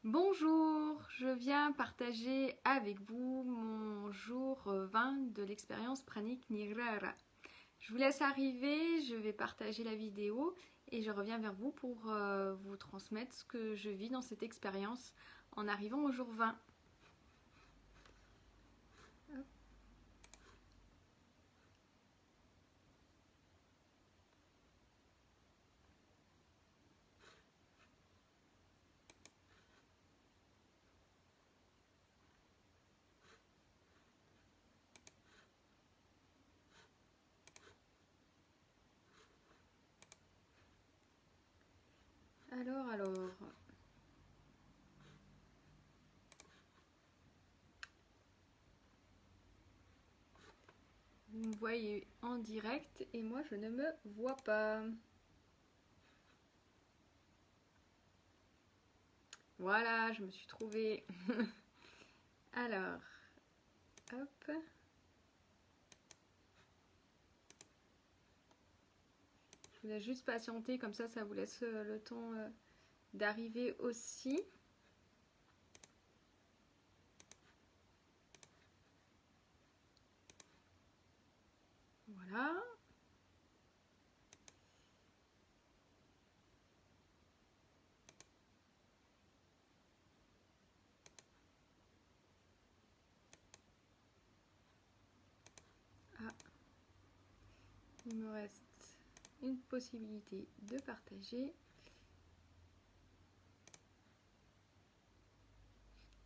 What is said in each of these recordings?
Bonjour, je viens partager avec vous mon jour 20 de l'expérience Pranic Nirvana. Je vous laisse arriver, je vais partager la vidéo et je reviens vers vous pour vous transmettre ce que je vis dans cette expérience en arrivant au jour 20. Alors, vous me voyez en direct et moi je ne me vois pas. Voilà, je me suis trouvée. Alors, hop. Je vous laisse juste patienter, comme ça vous laisse le temps d'arriver aussi. Voilà. Ah, il me reste une possibilité de partager.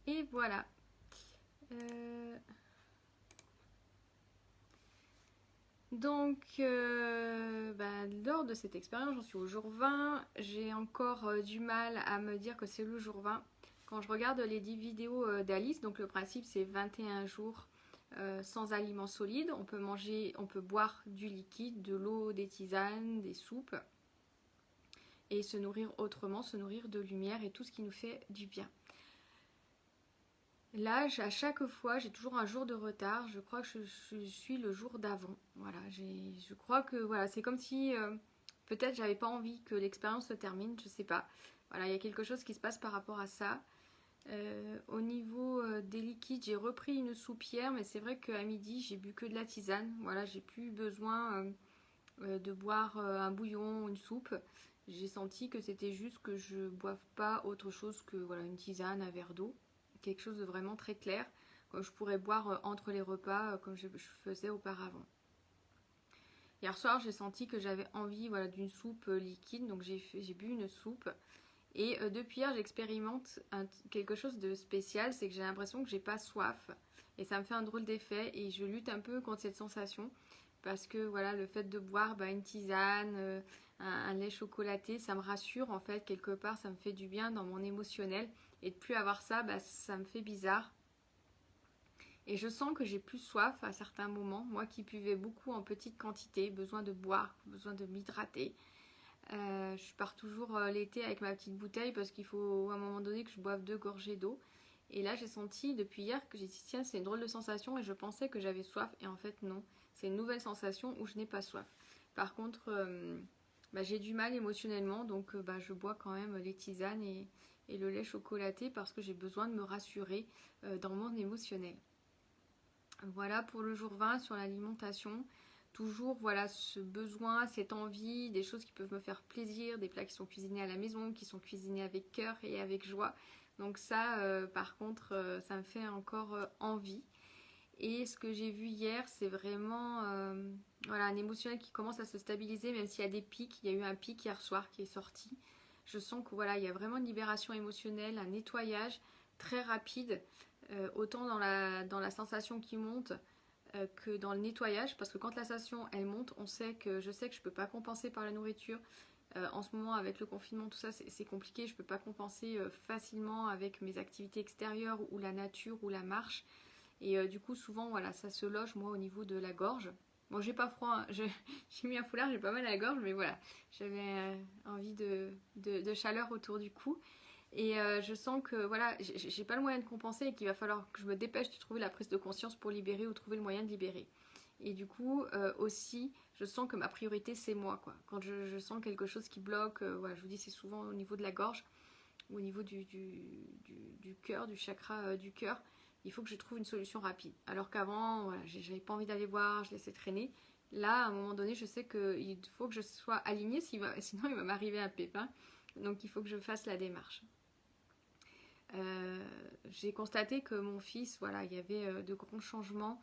Et voilà. Lors de cette expérience, j'en suis au jour 20. J'ai encore du mal à me dire que c'est le jour 20. Quand je regarde les 10 vidéos d'Alice, donc le principe c'est 21 jours sans aliments solides. On peut manger, on peut boire du liquide, de l'eau, des tisanes, des soupes et se nourrir autrement, se nourrir de lumière et tout ce qui nous fait du bien. Là, à chaque fois, j'ai toujours un jour de retard. Je crois que je suis le jour d'avant. Voilà, je crois que voilà, c'est comme si peut-être j'avais pas envie que l'expérience se termine. Je sais pas. Voilà, il y a quelque chose qui se passe par rapport à ça. Au niveau des liquides, j'ai repris une soupière, mais c'est vrai qu'à midi, j'ai bu que de la tisane. Voilà, j'ai plus besoin de boire un bouillon ou une soupe. J'ai senti que c'était juste que je boive pas autre chose que voilà une tisane, un verre d'eau, quelque chose de vraiment très clair que je pourrais boire entre les repas comme je faisais auparavant. Hier soir, j'ai senti que j'avais envie voilà, d'une soupe liquide, donc j'ai bu une soupe. Et depuis hier, j'expérimente quelque chose de spécial, c'est que j'ai l'impression que j'ai pas soif. Et ça me fait un drôle d'effet et je lutte un peu contre cette sensation. Parce que voilà, le fait de boire une tisane, un lait chocolaté, ça me rassure en fait, quelque part, ça me fait du bien dans mon émotionnel. Et de plus avoir ça, ça me fait bizarre. Et je sens que j'ai plus soif à certains moments. Moi qui buvais beaucoup en petite quantité, besoin de boire, besoin de m'hydrater. Je pars toujours l'été avec ma petite bouteille parce qu'il faut à un moment donné que je boive 2 gorgées d'eau. Et là, j'ai senti depuis hier que j'ai dit tiens, c'est une drôle de sensation et je pensais que j'avais soif et en fait non, c'est une nouvelle sensation où je n'ai pas soif. Par contre, j'ai du mal émotionnellement donc je bois quand même les tisanes et le lait chocolaté parce que j'ai besoin de me rassurer dans mon émotionnel. Voilà pour le jour 20 sur l'alimentation. Toujours voilà ce besoin, cette envie, des choses qui peuvent me faire plaisir, des plats qui sont cuisinés à la maison, qui sont cuisinés avec cœur et avec joie. Donc ça, par contre, ça me fait encore envie. Et ce que j'ai vu hier, c'est vraiment voilà, un émotionnel qui commence à se stabiliser, même s'il y a des pics. Il y a eu un pic hier soir qui est sorti. Je sens que voilà, il y a vraiment une libération émotionnelle, un nettoyage très rapide, autant dans la sensation qui monte que dans le nettoyage, parce que quand la sensation elle monte, je sais que je peux pas compenser par la nourriture. En ce moment avec le confinement, tout ça c'est compliqué, je peux pas compenser facilement avec mes activités extérieures ou la nature ou la marche. Et du coup souvent voilà ça se loge moi au niveau de la gorge. Bon j'ai pas froid, hein. J'ai mis un foulard, j'ai pas mal à la gorge, mais voilà, j'avais envie de chaleur autour du cou. Et je sens que voilà, j'ai pas le moyen de compenser et qu'il va falloir que je me dépêche de trouver la prise de conscience pour libérer ou trouver le moyen de libérer. Et du coup, aussi, je sens que ma priorité c'est moi, quoi. Quand je sens quelque chose qui bloque, voilà, je vous dis, c'est souvent au niveau de la gorge. au niveau du cœur, du chakra du cœur. Il faut que je trouve une solution rapide. Alors qu'avant, voilà, j'avais pas envie d'aller voir, je laissais traîner. Là, à un moment donné, je sais qu'il faut que je sois alignée, sinon il va m'arriver un pépin. Donc il faut que je fasse la démarche. J'ai constaté que mon fils, voilà, il y avait de grands changements.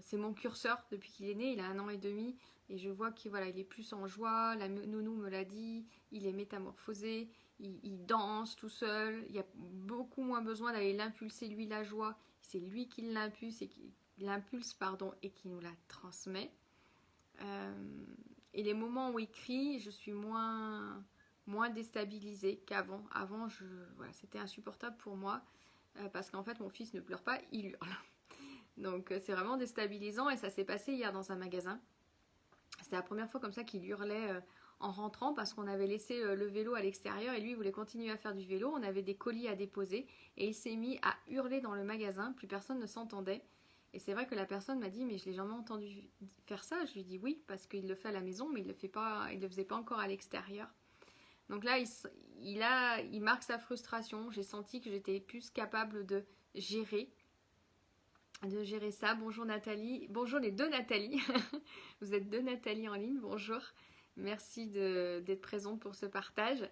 C'est mon curseur depuis qu'il est né, il a 1 an et demi, et je vois qu'il voilà, il est plus en joie, la nounou me l'a dit, il est métamorphosé, il danse tout seul, il y a beaucoup moins besoin d'aller l'impulser lui la joie, c'est lui qui l'impulse et qui nous la transmet. Et les moments où il crie, je suis moins déstabilisée qu'avant. Avant, voilà, c'était insupportable pour moi parce qu'en fait, mon fils ne pleure pas, il hurle. Donc, c'est vraiment déstabilisant et ça s'est passé hier dans un magasin. C'était la première fois comme ça qu'il hurlait en rentrant parce qu'on avait laissé le vélo à l'extérieur et lui, il voulait continuer à faire du vélo. On avait des colis à déposer et il s'est mis à hurler dans le magasin. Plus personne ne s'entendait. Et c'est vrai que la personne m'a dit, mais je l'ai jamais entendu faire ça. Je lui dis oui, parce qu'il le fait à la maison, mais il le faisait pas encore à l'extérieur. Donc là, il marque sa frustration. J'ai senti que j'étais plus capable de gérer ça. Bonjour Nathalie. Bonjour les deux Nathalie. Vous êtes deux Nathalie en ligne. Bonjour. Merci d'être présente pour ce partage.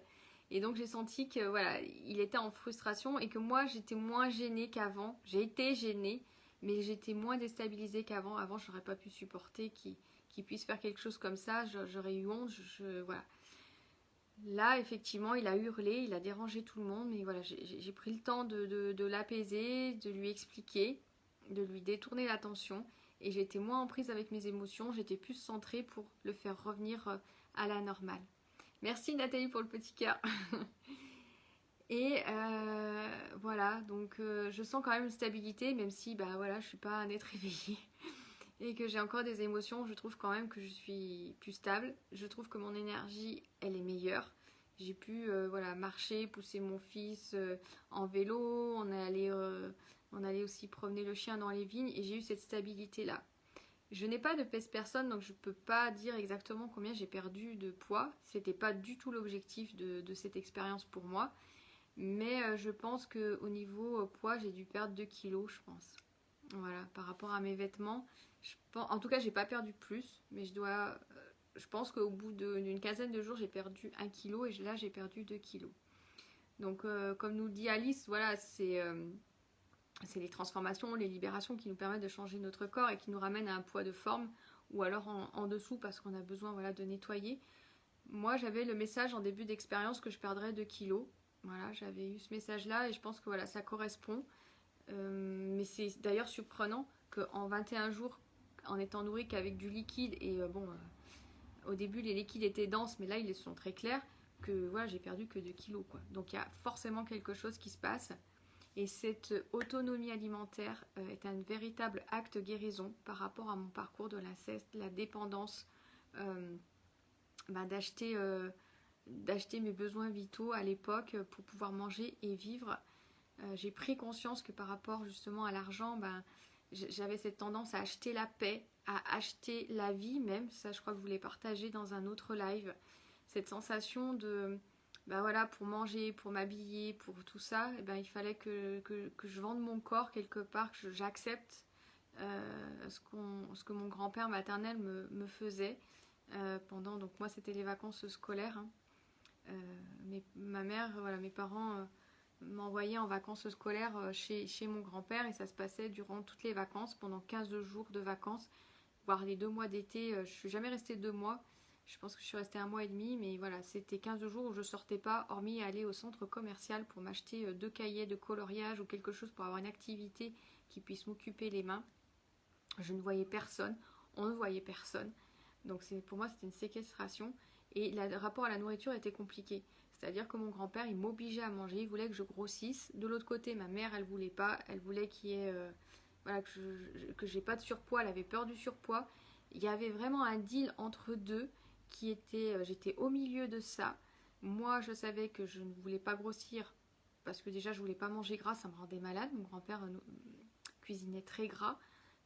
Et donc j'ai senti que voilà, il était en frustration et que moi j'étais moins gênée qu'avant. J'ai été gênée, mais j'étais moins déstabilisée qu'avant. Avant, je n'aurais pas pu supporter qu'il puisse faire quelque chose comme ça. J'aurais eu honte. Voilà. Là, effectivement, il a hurlé, il a dérangé tout le monde, mais voilà, j'ai pris le temps de l'apaiser, de lui expliquer, de lui détourner l'attention, et j'étais moins en prise avec mes émotions, j'étais plus centrée pour le faire revenir à la normale. Merci Nathalie pour le petit cœur. Et voilà, donc je sens quand même une stabilité, même si bah voilà, je suis pas un être éveillé et que j'ai encore des émotions, je trouve quand même que je suis plus stable. Je trouve que mon énergie, elle est meilleure. J'ai pu voilà, marcher, pousser mon fils en vélo, on allait aussi promener le chien dans les vignes et j'ai eu cette stabilité-là. Je n'ai pas de pèse personne, donc je ne peux pas dire exactement combien j'ai perdu de poids. C'était pas du tout l'objectif de cette expérience pour moi. Mais je pense qu'au niveau poids, j'ai dû perdre 2 kilos, je pense. Voilà, par rapport à mes vêtements. En tout cas, j'ai pas perdu plus, mais je pense qu'au bout d'une quinzaine de jours, j'ai perdu 1 kilo et là, j'ai perdu 2 kilos. Donc, comme nous le dit Alice, voilà, c'est les transformations, les libérations qui nous permettent de changer notre corps et qui nous ramènent à un poids de forme ou alors en dessous parce qu'on a besoin voilà, de nettoyer. Moi, j'avais le message en début d'expérience que je perdrais 2 kilos. Voilà, j'avais eu ce message-là et je pense que voilà, ça correspond. Mais c'est d'ailleurs surprenant qu'en 21 jours, en étant nourri qu'avec du liquide, et au début les liquides étaient denses, mais là ils sont très clairs, que voilà, j'ai perdu que 2 kilos. Quoi. Donc il y a forcément quelque chose qui se passe. Et cette autonomie alimentaire est un véritable acte guérison par rapport à mon parcours de l'inceste, la dépendance, d'acheter mes besoins vitaux à l'époque pour pouvoir manger et vivre. J'ai pris conscience que par rapport justement à l'argent, j'avais cette tendance à acheter la paix, à acheter la vie même. Ça, je crois que vous l'avez partagé dans un autre live. Cette sensation de, voilà, pour manger, pour m'habiller, pour tout ça, il fallait que je vende mon corps quelque part, que j'accepte ce que mon grand-père maternel me faisait pendant, donc moi c'était les vacances scolaires. Ma mère, voilà, mes parents m'envoyaient en vacances scolaires chez mon grand-père et ça se passait durant toutes les vacances, pendant 15 jours de vacances, voire les 2 mois d'été. Je suis jamais restée 2 mois, je pense que je suis restée 1 mois et demi, mais voilà, c'était 15 jours où je sortais pas, hormis aller au centre commercial pour m'acheter 2 cahiers de coloriage ou quelque chose pour avoir une activité qui puisse m'occuper les mains. Je ne voyais personne, on ne voyait personne, donc pour moi c'était une séquestration. Et le rapport à la nourriture était compliqué. C'est-à-dire que mon grand-père, il m'obligeait à manger, il voulait que je grossisse. De l'autre côté, ma mère, elle voulait pas. Elle voulait qu'il y ait, voilà, que j'ai pas de surpoids. Elle avait peur du surpoids. Il y avait vraiment un deal entre deux qui était... j'étais au milieu de ça. Moi, je savais que je ne voulais pas grossir parce que déjà, je voulais pas manger gras. Ça me rendait malade. Mon grand-père cuisinait très gras,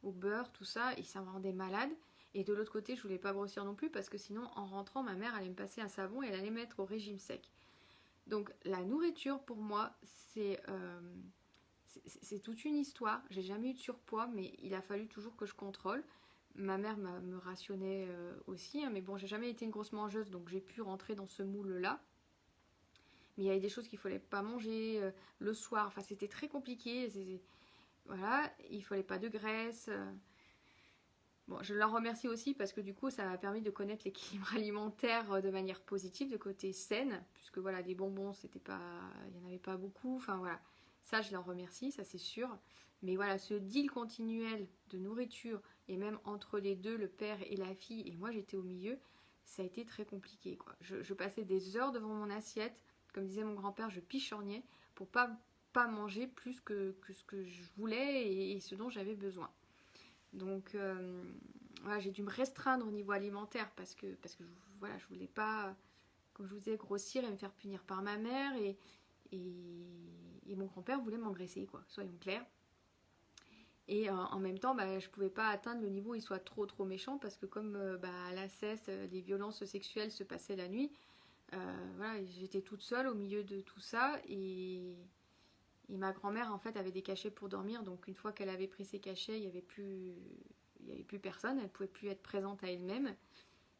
au beurre, tout ça. Et ça me rendait malade. Et de l'autre côté, je voulais pas grossir non plus parce que sinon, en rentrant, ma mère allait me passer un savon et elle allait me mettre au régime sec. Donc la nourriture pour moi c'est toute une histoire. J'ai jamais eu de surpoids, mais il a fallu toujours que je contrôle. Ma mère me rationnait aussi, hein, mais bon, j'ai jamais été une grosse mangeuse, donc j'ai pu rentrer dans ce moule-là. Mais il y avait des choses qu'il fallait pas manger le soir. Enfin, c'était très compliqué. Voilà, il fallait pas de graisse. Bon, je leur remercie aussi parce que du coup, ça m'a permis de connaître l'équilibre alimentaire de manière positive, de côté saine, puisque voilà, des bonbons, c'était pas, il y en avait pas beaucoup. Enfin voilà, ça, je leur remercie, ça c'est sûr. Mais voilà, ce deal continuel de nourriture et même entre les deux, le père et la fille, et moi j'étais au milieu, ça a été très compliqué, quoi. Je passais des heures devant mon assiette, comme disait mon grand-père, je pichorgnais pour pas manger plus que ce que je voulais et ce dont j'avais besoin. Donc voilà, j'ai dû me restreindre au niveau alimentaire parce que voilà, je voulais pas, comme je vous disais, grossir et me faire punir par ma mère et, et mon grand-père voulait m'engraisser, quoi, soyons clairs. Et en même temps, bah, je pouvais pas atteindre le niveau où il soit trop méchant parce que comme à la cesse, les violences sexuelles se passaient la nuit, voilà, j'étais toute seule au milieu de tout ça et ma grand-mère en fait avait des cachets pour dormir, donc une fois qu'elle avait pris ses cachets, il y avait plus personne, elle pouvait plus être présente à elle-même,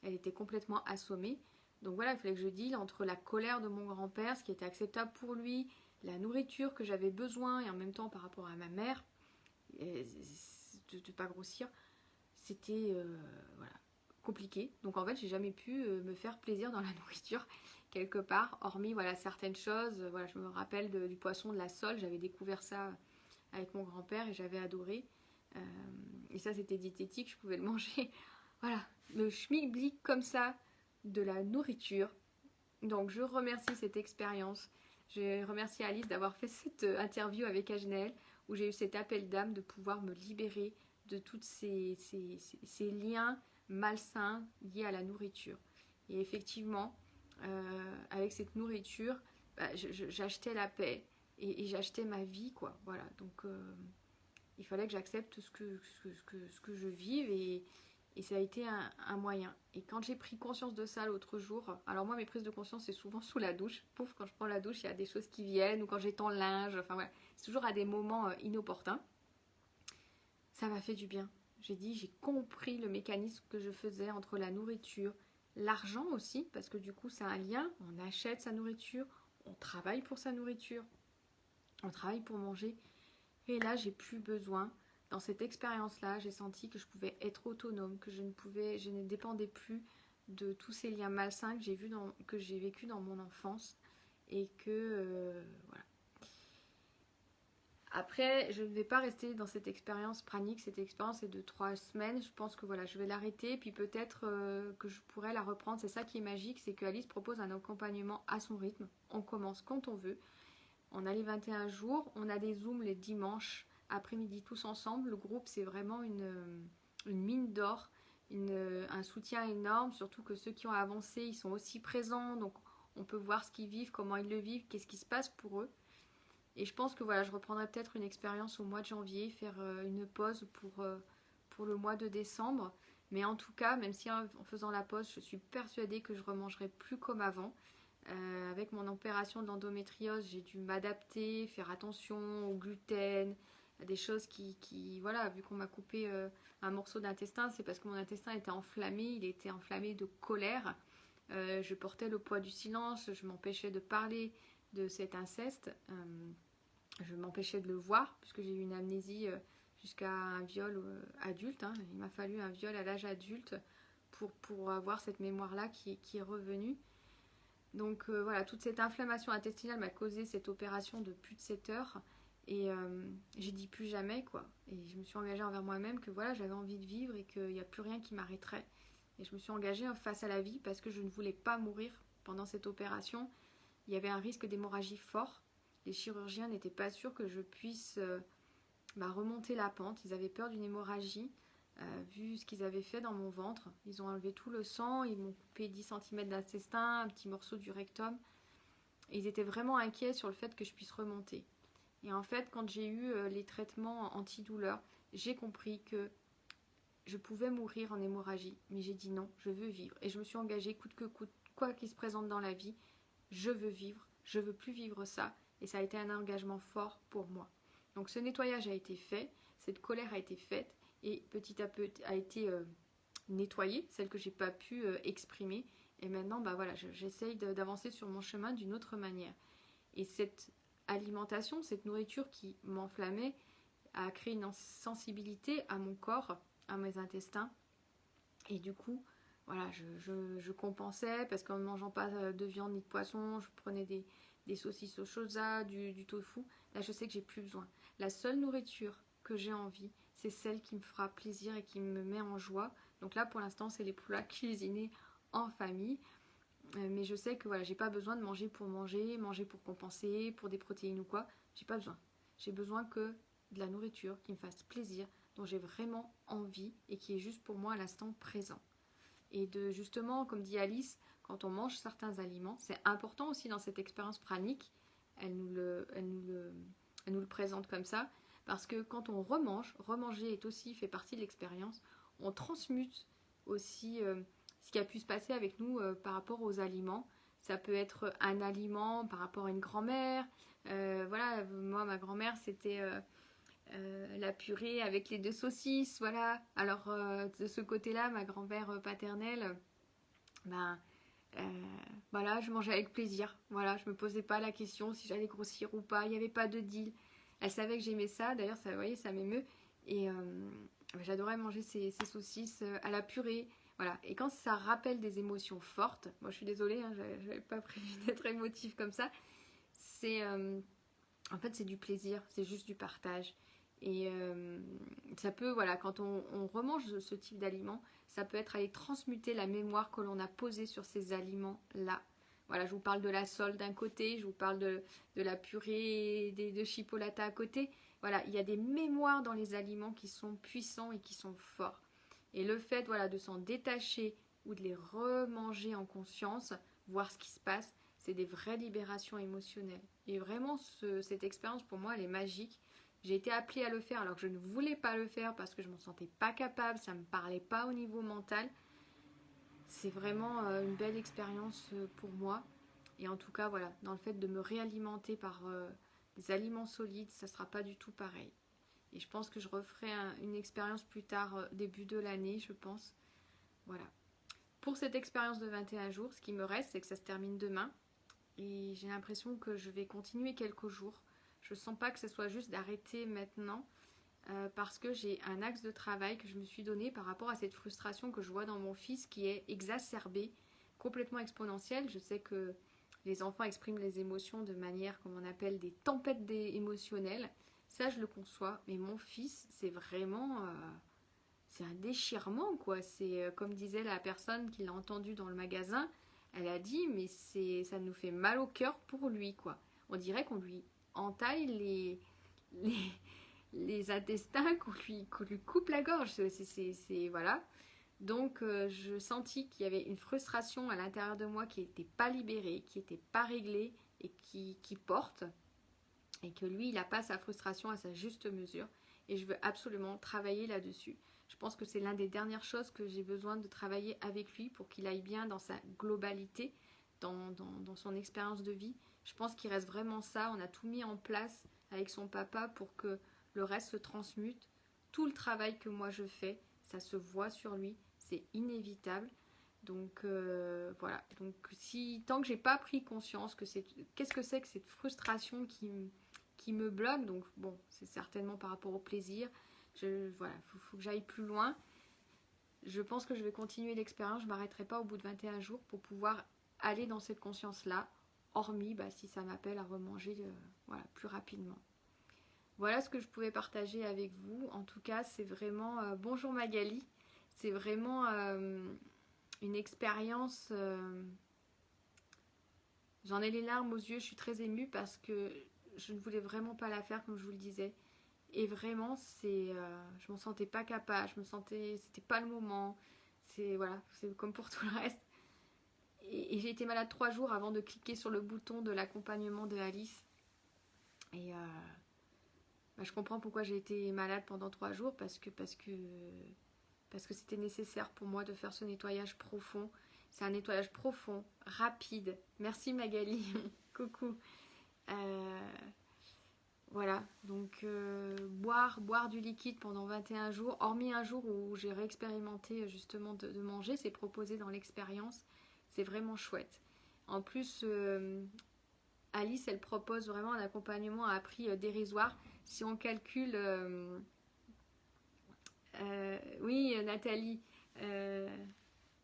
elle était complètement assommée. Donc voilà, il fallait que je deal entre la colère de mon grand-père, ce qui était acceptable pour lui, la nourriture que j'avais besoin et en même temps par rapport à ma mère, de ne pas grossir, c'était voilà, compliqué. Donc en fait, j'ai jamais pu me faire plaisir dans la nourriture quelque part, hormis voilà certaines choses. Voilà, je me rappelle du poisson de la sole, j'avais découvert ça avec mon grand-père et j'avais adoré. Euh, et ça, c'était diététique, je pouvais le manger. Voilà, le schmilblick comme ça de la nourriture. Donc je remercie cette expérience. Je remercie Alice d'avoir fait cette interview avec Ajnel où j'ai eu cet appel d'âme de pouvoir me libérer de tous ces liens malsains liés à la nourriture. Et effectivement, avec cette nourriture, bah, j'achetais la paix et j'achetais ma vie, quoi. Voilà, donc il fallait que j'accepte ce que je vive et ça a été un moyen. Et quand j'ai pris conscience de ça l'autre jour, alors moi mes prises de conscience c'est souvent sous la douche. Pouf, quand je prends la douche, il y a des choses qui viennent ou quand j'étends le linge, enfin voilà, c'est toujours à des moments inopportuns. Ça m'a fait du bien. J'ai compris le mécanisme que je faisais entre la nourriture, l'argent aussi, parce que du coup c'est un lien, on achète sa nourriture, on travaille pour sa nourriture, on travaille pour manger. Et là, j'ai plus besoin. Dans cette expérience-là, j'ai senti que je pouvais être autonome, que je ne dépendais plus de tous ces liens malsains que j'ai vécu dans mon enfance et que voilà. Après, je ne vais pas rester dans cette expérience pranique. Cette expérience est de 3 semaines. Je pense que voilà, je vais l'arrêter. Puis peut-être que je pourrais la reprendre. C'est ça qui est magique, c'est que Alice propose un accompagnement à son rythme. On commence quand on veut. On a les 21 jours, on a des zooms les dimanches après-midi tous ensemble. Le groupe, c'est vraiment une mine d'or, un soutien énorme, surtout que ceux qui ont avancé, ils sont aussi présents, donc on peut voir ce qu'ils vivent, comment ils le vivent, qu'est-ce qui se passe pour eux. Et je pense que voilà, je reprendrai peut-être une expérience au mois de janvier, faire une pause pour le mois de décembre. Mais en tout cas, même si en faisant la pause, je suis persuadée que je remangerai plus comme avant. Avec mon opération de l'endométriose, j'ai dû m'adapter, faire attention au gluten, à des choses voilà, vu qu'on m'a coupé un morceau d'intestin, c'est parce que mon intestin était enflammé, il était enflammé de colère. Je portais le poids du silence, je m'empêchais de parler de cet inceste, je m'empêchais de le voir, puisque j'ai eu une amnésie jusqu'à un viol adulte. Hein. Il m'a fallu un viol à l'âge adulte pour avoir cette mémoire-là qui est revenue. Donc voilà, toute cette inflammation intestinale m'a causé cette opération de plus de 7 heures. Et j'ai dit plus jamais, quoi. Et je me suis engagée envers moi-même que voilà, j'avais envie de vivre et qu'il n'y a plus rien qui m'arrêterait. Et je me suis engagée face à la vie parce que je ne voulais pas mourir pendant cette opération. Il y avait un risque d'hémorragie fort. Les chirurgiens n'étaient pas sûrs que je puisse remonter la pente. Ils avaient peur d'une hémorragie. Vu ce qu'ils avaient fait dans mon ventre, ils ont enlevé tout le sang, ils m'ont coupé 10 cm d'intestin, un petit morceau du rectum. Et ils étaient vraiment inquiets sur le fait que je puisse remonter. Et en fait, quand j'ai eu les traitements antidouleurs, j'ai compris que je pouvais mourir en hémorragie. Mais j'ai dit non, je veux vivre. Et je me suis engagée coûte que coûte, quoi qu'il se présente dans la vie, je veux vivre, je veux plus vivre ça. Et ça a été un engagement fort pour moi. Donc ce nettoyage a été fait, cette colère a été faite et petit à petit a été nettoyée, celle que j'ai pas pu exprimer. Et maintenant, bah voilà, j'essaye d'avancer sur mon chemin d'une autre manière. Et cette alimentation, cette nourriture qui m'enflammait, a créé une sensibilité à mon corps, à mes intestins. Et du coup, voilà, je compensais parce qu'en ne mangeant pas de viande ni de poisson, je prenais des saucisses au soja, du tofu. Là, je sais que j'ai plus besoin. La seule nourriture que j'ai envie, c'est celle qui me fera plaisir et qui me met en joie. Donc là, pour l'instant, c'est les plats cuisinés en famille. Mais je sais que voilà, j'ai pas besoin de manger pour compenser, pour des protéines ou quoi. J'ai pas besoin. J'ai besoin que de la nourriture qui me fasse plaisir, dont j'ai vraiment envie et qui est juste pour moi à l'instant présent. Et de justement, comme dit Alice, quand on mange certains aliments, c'est important aussi dans cette expérience pranique, elle nous le présente comme ça, parce que quand on remange, remanger est aussi fait partie de l'expérience, on transmute aussi ce qui a pu se passer avec nous par rapport aux aliments. Ça peut être un aliment par rapport à une grand-mère. Voilà, moi, ma grand-mère, c'était la purée avec les 2 saucisses, voilà. Alors, de ce côté-là, ma grand-mère paternelle, ben, euh, voilà, je mangeais avec plaisir. Voilà, je me posais pas la question si j'allais grossir ou pas. Il n'y avait pas de deal. Elle savait que j'aimais ça. D'ailleurs, ça, vous voyez, ça m'émeut. Et j'adorais manger ces saucisses à la purée. Voilà. Et quand ça rappelle des émotions fortes, moi je suis désolée, hein, j'avais pas prévu d'être émotive comme ça. C'est en fait c'est du plaisir, c'est juste du partage. Et ça peut, voilà, quand on remange ce type d'aliments, ça peut être aller transmuter la mémoire que l'on a posée sur ces aliments-là. Voilà, je vous parle de la sole d'un côté, je vous parle de la purée de chipolata à côté. Voilà, il y a des mémoires dans les aliments qui sont puissants et qui sont forts. Et le fait, voilà, de s'en détacher ou de les remanger en conscience, voir ce qui se passe, c'est des vraies libérations émotionnelles. Et vraiment, cette expérience, pour moi, elle est magique. J'ai été appelée à le faire alors que je ne voulais pas le faire parce que je ne m'en sentais pas capable, ça ne me parlait pas au niveau mental. C'est vraiment une belle expérience pour moi. Et en tout cas, voilà, dans le fait de me réalimenter par des aliments solides, ça ne sera pas du tout pareil. Et je pense que je referai une expérience plus tard, début de l'année, je pense. Voilà. Pour cette expérience de 21 jours, ce qui me reste, c'est que ça se termine demain. Et j'ai l'impression que je vais continuer quelques jours. Je ne sens pas que ce soit juste d'arrêter maintenant parce que j'ai un axe de travail que je me suis donné par rapport à cette frustration que je vois dans mon fils qui est exacerbée, complètement exponentielle. Je sais que les enfants expriment les émotions de manière, comme on appelle, des tempêtes émotionnelles. Ça, je le conçois. Mais mon fils, c'est vraiment... c'est un déchirement, quoi. C'est comme disait la personne qui l'a entendu dans le magasin. Elle a dit, mais ça nous fait mal au cœur pour lui, quoi. On dirait qu'on lui entaille les intestins, qu'on lui coupe la gorge. Voilà. Donc, je sentis qu'il y avait une frustration à l'intérieur de moi qui n'était pas libérée, qui n'était pas réglée et qui porte. Et que lui, il n'a pas sa frustration à sa juste mesure. Et je veux absolument travailler là-dessus. Je pense que c'est l'une des dernières choses que j'ai besoin de travailler avec lui pour qu'il aille bien dans sa globalité, dans son expérience de vie. Je pense qu'il reste vraiment ça. On a tout mis en place avec son papa pour que le reste se transmute. Tout le travail que moi je fais, ça se voit sur lui. C'est inévitable. Donc voilà. Donc tant que j'ai pas pris conscience que qu'est-ce que c'est que cette frustration qui me bloque, donc bon, c'est certainement par rapport au plaisir. Voilà, faut que j'aille plus loin. Je pense que je vais continuer l'expérience, je ne m'arrêterai pas au bout de 21 jours pour pouvoir aller dans cette conscience-là, hormis si ça m'appelle à remanger voilà, plus rapidement. Voilà ce que je pouvais partager avec vous. En tout cas, c'est vraiment... bonjour Magali, c'est vraiment une expérience... j'en ai les larmes aux yeux, je suis très émue parce que je ne voulais vraiment pas la faire comme je vous le disais. Et vraiment, je m'en sentais pas capable, c'était pas le moment. Voilà, c'est comme pour tout le reste. Et j'ai été malade 3 jours avant de cliquer sur le bouton de l'accompagnement de Alice. Et je comprends pourquoi j'ai été malade pendant 3 jours parce que c'était nécessaire pour moi de faire ce nettoyage profond. C'est un nettoyage profond, rapide. Merci Magali. Coucou. Euh, voilà, donc boire du liquide pendant 21 jours, hormis un jour où j'ai réexpérimenté justement de manger, c'est proposé dans l'expérience, c'est vraiment chouette. En plus, Alice, elle propose vraiment un accompagnement à prix dérisoire. Si on calcule, oui, Nathalie, euh,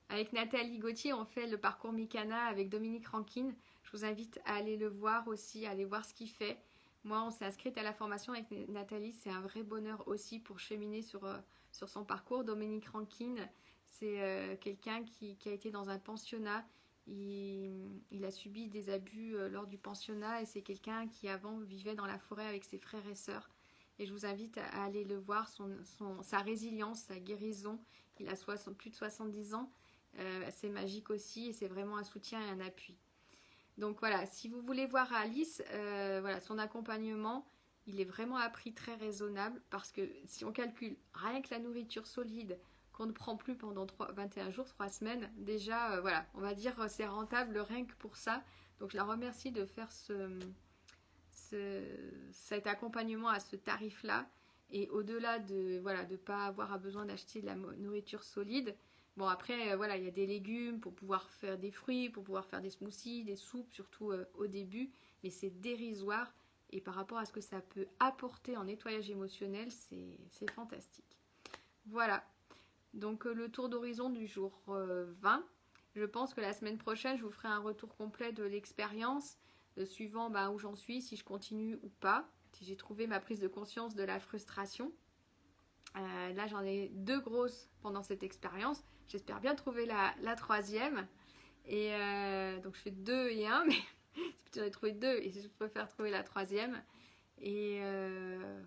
avec Nathalie Gauthier, on fait le parcours Mikana avec Dominique Rankine. Je vous invite à aller le voir aussi, à aller voir ce qu'il fait. Moi, on s'est inscrite à la formation avec Nathalie. C'est un vrai bonheur aussi pour cheminer sur son parcours. Dominique Rankine, c'est quelqu'un qui a été dans un pensionnat. Il a subi des abus lors du pensionnat et c'est quelqu'un qui avant vivait dans la forêt avec ses frères et sœurs. Et je vous invite à aller le voir, sa résilience, sa guérison. Il a plus de 70 ans. C'est magique aussi et c'est vraiment un soutien et un appui. Donc voilà, si vous voulez voir Alice, voilà, son accompagnement, il est vraiment à prix très raisonnable parce que si on calcule rien que la nourriture solide qu'on ne prend plus pendant 21 jours, 3 semaines, déjà, voilà, on va dire c'est rentable rien que pour ça. Donc je la remercie de faire cet accompagnement à ce tarif-là. Et au-delà de voilà, de pas avoir besoin d'acheter de la nourriture solide, bon après voilà, il y a des légumes pour pouvoir faire des fruits, pour pouvoir faire des smoothies, des soupes, surtout au début, mais c'est dérisoire et par rapport à ce que ça peut apporter en nettoyage émotionnel, c'est fantastique. Voilà, donc le tour d'horizon du jour 20. Je pense que la semaine prochaine, je vous ferai un retour complet de l'expérience, suivant où j'en suis, si je continue ou pas, si j'ai trouvé ma prise de conscience de la frustration. Là, j'en ai 2 grosses pendant cette expérience. J'espère bien trouver la troisième. Et donc, je fais 2 et 1, mais j'en ai trouvé 2 et je préfère trouver la troisième. Et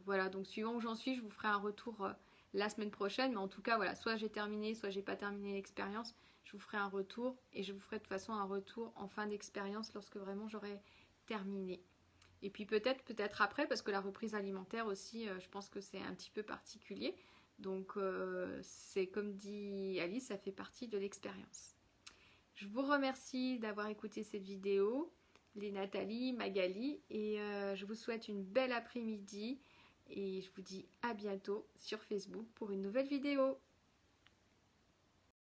voilà, donc suivant où j'en suis, je vous ferai un retour la semaine prochaine. Mais en tout cas, voilà, soit j'ai terminé, soit j'ai pas terminé l'expérience. Je vous ferai un retour et je vous ferai de toute façon un retour en fin d'expérience lorsque vraiment j'aurai terminé. Et puis peut-être après, parce que la reprise alimentaire aussi, je pense que c'est un petit peu particulier. Donc c'est comme dit Alice, ça fait partie de l'expérience. Je vous remercie d'avoir écouté cette vidéo, les Nathalie, Magali, et je vous souhaite une belle après-midi. Et je vous dis à bientôt sur Facebook pour une nouvelle vidéo.